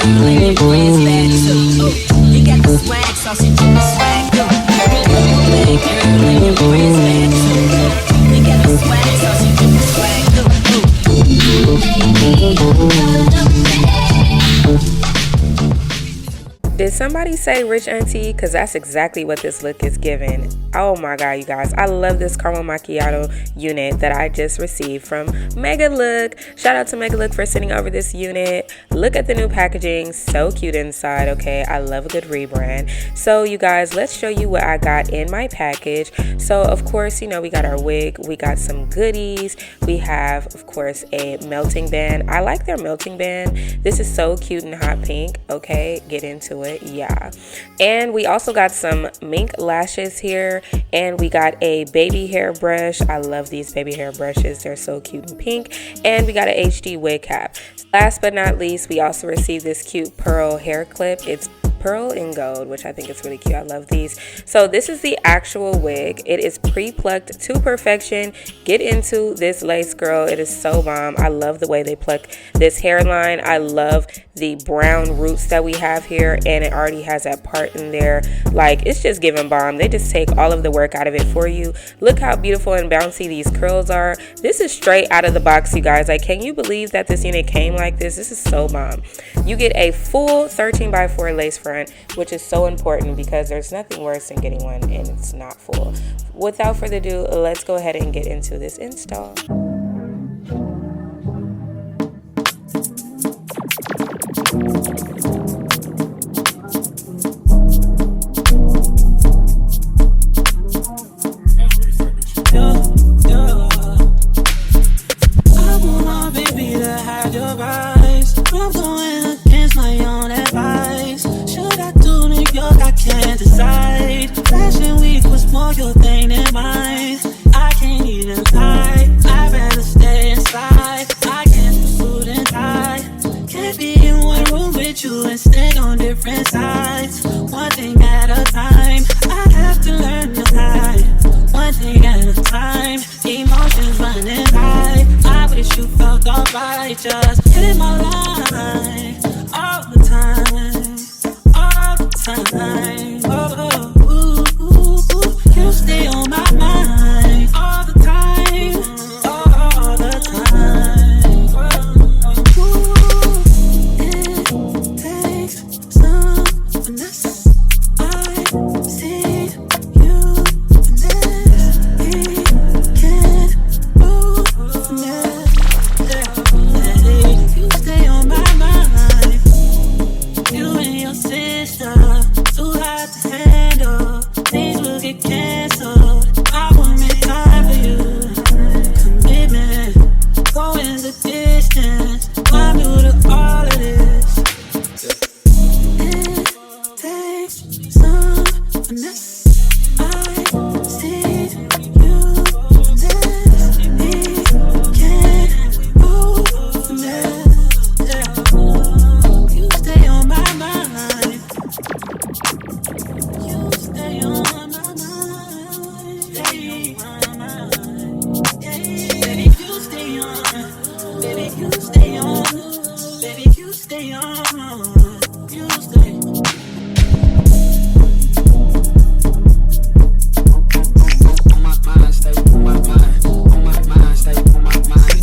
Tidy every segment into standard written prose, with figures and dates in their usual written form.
girl and your friends bad too. You got the swag, so she do the swag too. Bad girl and your friends bad too. You got the swag, so she do the swag too. Did somebody say rich auntie? Because that's exactly what this look is giving. Oh my god, you guys. I love this caramel macchiato unit that I just received from Megalook. Shout out to Megalook for sending over this unit. Look at the new packaging. So cute inside, okay? I love a good rebrand. So you guys, let's show you what I got in my package. So of course, you know, we got our wig. We got some goodies. We have, of course, a melting band. I like their melting band. This is so cute and hot pink, okay? Get into it. Yeah, and we also got some mink lashes here, and we got a baby hair brush. I love these baby hair brushes, they're so cute and pink. And we got an HD wig cap. Last but not least, we also received this cute pearl hair clip. It's pearl and gold, which I think is really cute. I love these. So this is the actual wig. It is pre-plucked to perfection. Get into this lace, girl. It is so bomb. I love the way they pluck this hairline. I love the brown roots that we have here, and it already has that part in there. Like, it's just giving bomb. They just take all of the work out of it for you. Look how beautiful and bouncy these curls are. This is straight out of the box, you guys. Like, can you believe that this unit came like this? This is so bomb. You get a full 13x4 lace front, which is so important because there's nothing worse than getting one and it's not full. Without further ado, let's go ahead and get into this install. Just hit my line all the time. Oh, ooh, ooh, ooh. You stay on my mind all the time, all the time. Ooh, it takes some finesse. I see you finesse. We can't move finesse. You stay on my mind. You and your sister, too hot to handle. Things will get canceled. I won't make time for you. Commitment, going the distance. I'm new to all of this. It takes some finesse. I see you finesse. We can't move finesse. You stay on my mind. You stay on my mind. Stay on my mind. Baby, you stay on. Baby, you stay on. Baby, you stay on. You stay. On my mind, stay on my mind. On my mind, stay on my mind.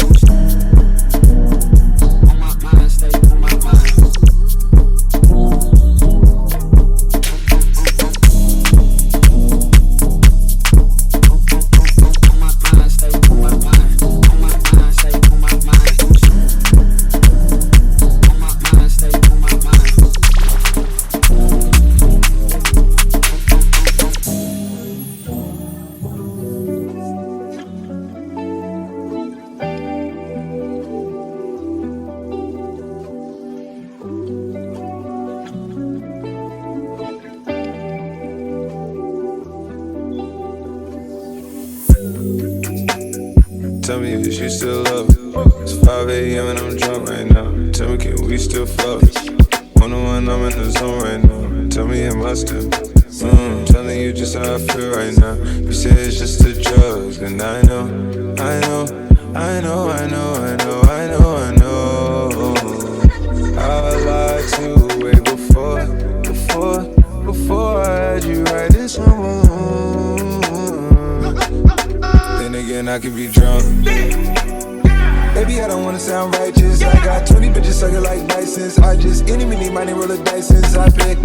On my mind, stay on my mind. Tell me if you still love it. It's 5 a.m. and I'm drunk right now. Tell me, can we still fuck? One-on-one, I'm in the zone right now. Tell me, am I still? Telling you just how I feel right now. You say it's just the drugs, and I know. I lied to I can be drunk. Baby, I don't wanna sound righteous. I got 20 bitches sucking like license. I just any mini money roll a dice since I picked.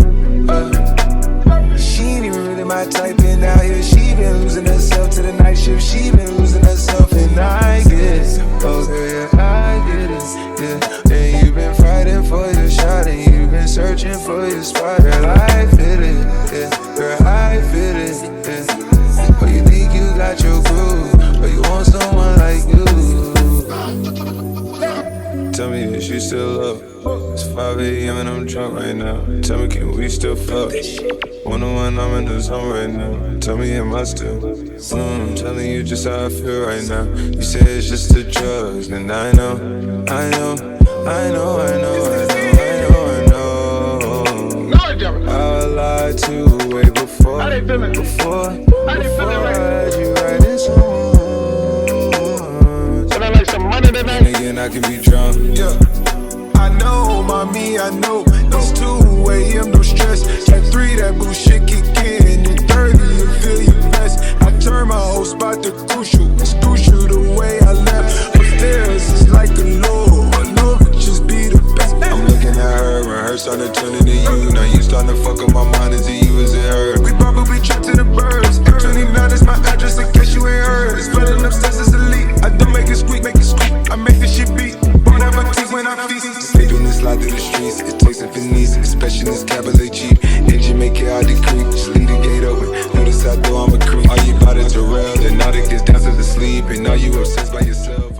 She ain't even really my type, and out here she been losing herself to the night shift. She been losing herself, and I get it. Oh yeah, I get it. Yeah, and you been fighting for your shot, and you been searching for your spot. Girl, I feel it. Yeah, girl, I feel it. Yeah. Oh, you think you got your groove, or you want someone like you? Tell me if you still up. It's 5 a.m. and I'm drunk right now. Tell me, can we still fuck? 101, I'm in the zone right now. Tell me, am I still? I'm telling you just how I feel right now. You say it's just the drugs, and I know. I lied to you way before. Before I had you right in some. And again, I can be drunk. Yeah. I know, mommy, I know. It's 2 a.m., no stress. At 3, that bullshit kick in. At 30, you feel your best. I turn my whole spot to crucial. It's crucial the way I left. Upstairs is like a law. I know it just be the best. I'm looking at her and her starting to turn into you. Now you starting to fuck up my mind. Is it you, is it her? We probably trapped to the birds. 29 is my address in case you ain't heard. It's flooding upstairs, it's elite. I don't make it squeak, I make this shit beat. Won't have a teeth when I feast. Sleeping this slide through the streets. It takes a finesse, especially this cabaret cheap. Engine make it out the creek. Just leave the gate open. Notice I do, I'm a creep. Are you about it to rail? And now that gets down to the sleep. And now you obsessed by yourself.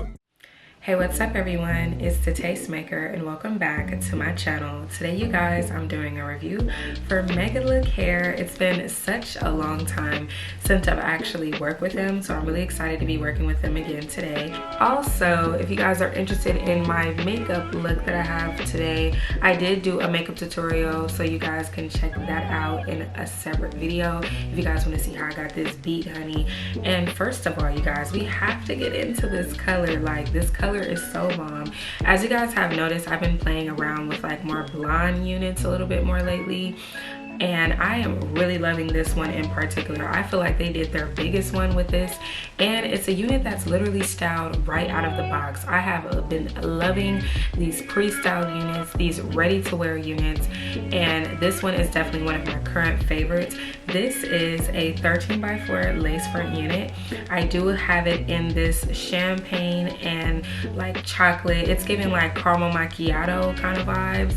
Hey, what's up everyone? It's the Tastemaker and welcome back to my channel. Today you guys, I'm doing a review for Megalook hair. It's been such a long time since I've actually worked with them, so I'm really excited to be working with them again today. Also, if you guys are interested in my makeup look that I have today, I did do a makeup tutorial, so you guys can check that out in a separate video if you guys want to see how I got this beat, honey. And first of all, you guys, we have to get into this color. Like, this color is so bomb. As you guys have noticed, I've been playing around with like more blonde units a little bit more lately, and I am really loving this one in particular. I feel like they did their biggest one with this, and it's a unit that's literally styled right out of the box. I have been loving these pre-styled units, these ready-to-wear units, and this one is definitely one of my current favorites. This is a 13x4 lace front unit. I do have it in this champagne and like chocolate. It's giving like caramel macchiato kind of vibes.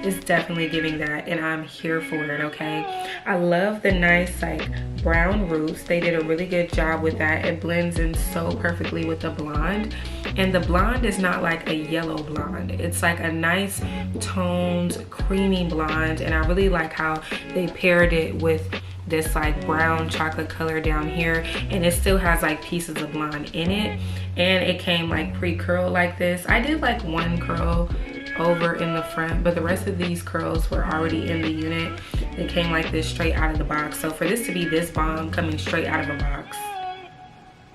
It's definitely giving that, and I'm here for it. Okay, I love the nice like brown roots. They did a really good job with that. It blends in so perfectly with the blonde, and the blonde is not like a yellow blonde. It's like a nice toned creamy blonde, and I really like how they paired it with this like brown chocolate color down here, and it still has like pieces of blonde in it, and it came like pre-curled like this. I did like one curl over in the front, but the rest of these curls were already in the unit. They came like this straight out of the box. So for this to be this bomb coming straight out of a box,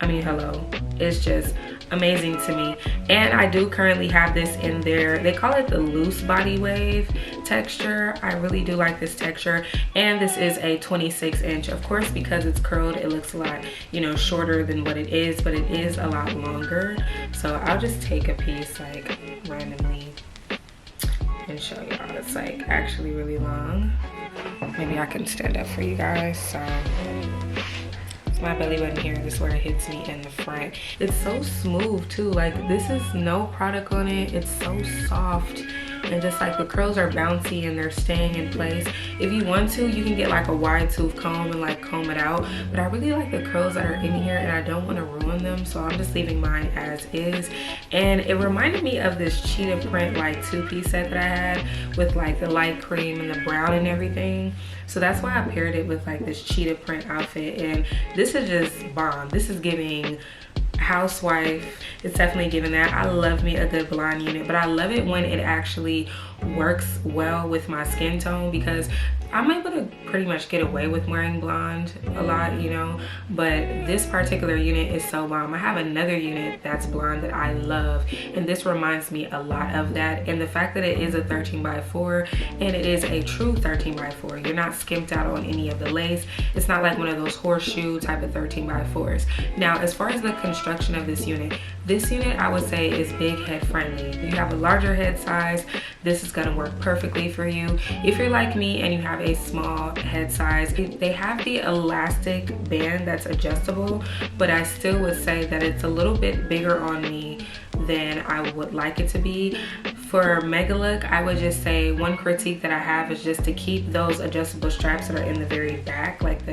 I mean, hello, it's just amazing to me. And I do currently have this in there. They call it the loose body wave texture. I really do like this texture, and this is a 26 inch. Of course, because it's curled, it looks a lot, you know, shorter than what it is, but it is a lot longer. So I'll just take a piece like randomly and show y'all. It's like actually really long. Maybe I can stand up for you guys. So my belly button here, this is where it hits me in the front. It's so smooth too. Like, this is no product on it. It's so soft, and just like the curls are bouncy and they're staying in place. If you want to, you can get like a wide tooth comb and like comb it out, but I really like the curls that are in here and I don't want to ruin them, so I'm just leaving mine as is. And it reminded me of this cheetah print like two-piece set that I had with like the light cream and the brown and everything. So that's why I paired it with like this cheetah print outfit, and this is just bomb. This is giving housewife. It's definitely giving that. I love me a good blonde unit, but I love it when it actually works well with my skin tone, because I'm able to pretty much get away with wearing blonde a lot, you know, but this particular unit is so bomb. I have another unit that's blonde that I love, and this reminds me a lot of that. And the fact that it is a 13x4 and it is a true 13x4, you're not skimped out on any of the lace. It's not like one of those horseshoe type of 13x4s. Now, as far as the construction of this unit I would say is big head friendly. You have a larger head size, this is gonna work perfectly for you. If you're like me and you have a small head size, they have the elastic band that's adjustable, but I still would say that it's a little bit bigger on me than I would like it to be. For Megalook, I would just say one critique that I have is just to keep those adjustable straps that are in the very back, like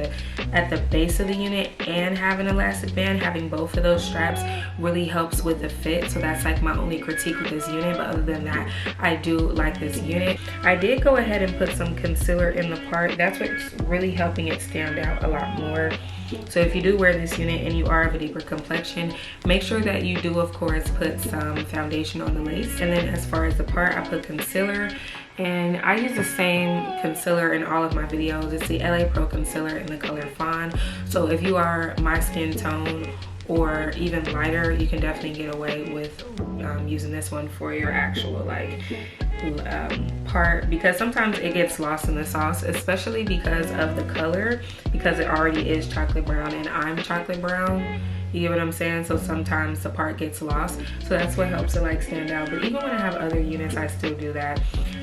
at the base of the unit, and have an elastic band. Having both of those straps really helps with the fit. So that's like my only critique with this unit, but other than that, I do like this unit. I did go ahead and put some concealer in the part. That's what's really helping it stand out a lot more. So if you do wear this unit and you are of a deeper complexion, make sure that you do, of course, put some foundation on the lace. And then as far as the part, I put concealer, and I use the same concealer in all of my videos. It's the LA Pro concealer in the color Fawn. So if you are my skin tone or even lighter, you can definitely get away with using this one for your actual like part, because sometimes it gets lost in the sauce, especially because of the color, because it already is chocolate brown and I'm chocolate brown. You get what I'm saying? So sometimes the part gets lost. So that's what helps it like stand out. But even when I have other units, I still do that.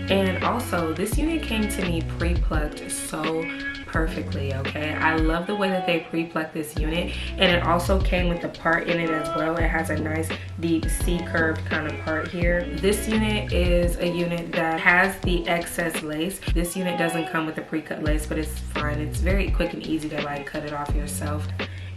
And also, this unit came to me pre-plucked so perfectly, okay? I love the way that they pre-plucked this unit, and it also came with the part in it as well. It has a nice deep C-curved kind of part here. This unit is a unit that has the excess lace. This unit doesn't come with the pre-cut lace, but it's fine. It's very quick and easy to like cut it off yourself.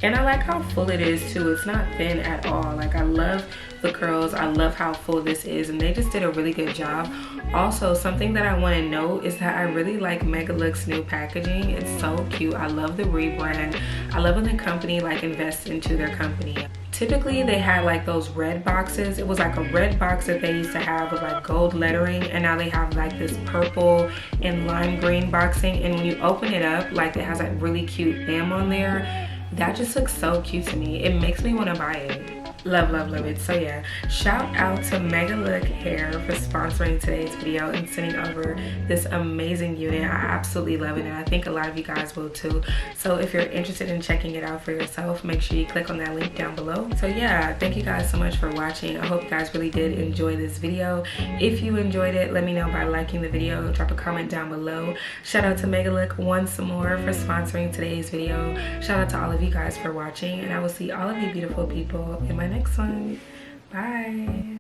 And I like how full it is too. It's not thin at all. Like, I love the curls. I love how full this is, and they just did a really good job. Also, something that I want to note is that I really like Megalook's new packaging. It's so cute. I love the rebrand. I love when the company like invests into their company. Typically they had like those red boxes. It was like a red box that they used to have with like gold lettering, and now they have like this purple and lime green boxing, and when you open it up, like it has that really cute theme on there. That just looks so cute to me. It makes me want to buy it. Love, love, love it. So yeah, shout out to Megalook Hair for sponsoring today's video and sending over this amazing unit. I absolutely love it, and I think a lot of you guys will too. So if you're interested in checking it out for yourself, make sure you click on that link down below. So yeah, thank you guys so much for watching. I hope you guys really did enjoy this video. If you enjoyed it, let me know by liking the video. Drop a comment down below. Shout out to Megalook once more for sponsoring today's video. Shout out to all of you guys for watching, and I will see all of you beautiful people in my next one. Bye.